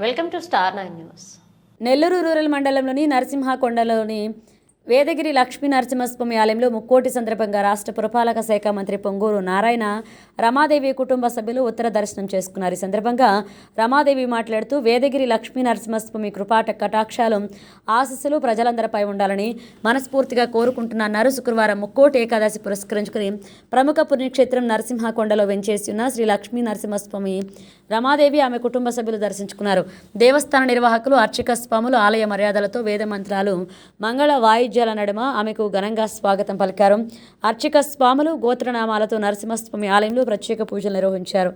Welcome to star 9 news. Nellore rural మండలంలోని నరసింహకొండలోని వేదగిరి లక్ష్మీ నరసింహస్వామి ఆలయంలో ముక్కోటి సందర్భంగా రాష్ట్ర పురపాలక శాఖ మంత్రి పొంగూరు నారాయణ రమాదేవి కుటుంబ సభ్యులు ఉత్తర దర్శనం చేసుకున్నారు. ఈ సందర్భంగా రమాదేవి మాట్లాడుతూ వేదగిరి లక్ష్మీ నరసింహస్వామి కృపాట కటాక్షాలు ఆశీస్సులు ప్రజలందరిపై ఉండాలని మనస్ఫూర్తిగా కోరుకుంటున్నారు. శుక్రవారం ముక్కోటి ఏకాదశి పురస్కరించుకుని ప్రముఖ పుణ్యక్షేత్రం నరసింహకొండలో వెంచేసి ఉన్న శ్రీ లక్ష్మీ నరసింహస్వామి రమాదేవి ఆమె కుటుంబ సభ్యులు దర్శించుకున్నారు. దేవస్థాన నిర్వాహకులు అర్చక స్వాములు ఆలయ మర్యాదలతో వేద మంత్రాలు మంగళ వాయిద్యాల నడుమ ఆమెకు ఘనంగా స్వాగతం పలికారు. అర్చక స్వాములు గోత్రనామాలతో నరసింహస్వామి ఆలయంలో ప్రత్యేక పూజలు నిర్వహించారు.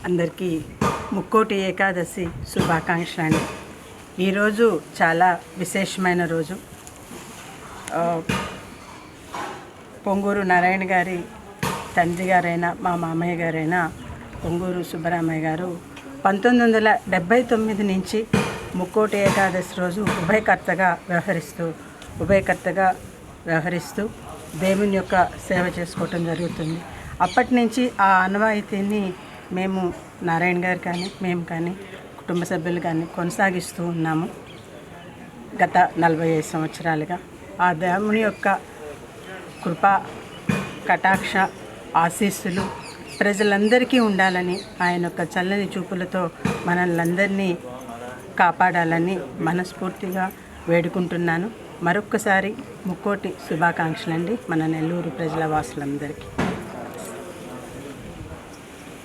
అందరికీ ముక్కోటి ఏకాదశి శుభాకాంక్షలు అండి. ఈరోజు చాలా విశేషమైన రోజు. పొంగూరు నారాయణ గారి తండ్రి గారైన మా మామయ్య గారైన పొంగూరు సుబ్బరామయ్య గారు 1979 నుంచి ముక్కోటి ఏకాదశి రోజు ఉభయకర్తగా వ్యవహరిస్తూ దేవుని యొక్క సేవ చేసుకోవటం జరుగుతుంది. అప్పటి నుంచి ఆ ఆనవాయితీని మేము నారాయణ గారు కానీ మేము కానీ కుటుంబ సభ్యులు కానీ కొనసాగిస్తూ ఉన్నాము గత 45 సంవత్సరాలుగా. ఆ దేవుని యొక్క కృపా కటాక్ష ఆశీస్సులు ప్రజలందరికీ ఉండాలని, ఆయన యొక్క చల్లని చూపులతో మనల్ని కాపాడాలని మనస్ఫూర్తిగా వేడుకుంటున్నాను. మరొక్కసారి ముక్కోటి శుభాకాంక్షలండి మన నెల్లూరు ప్రజల వాసులందరికీ.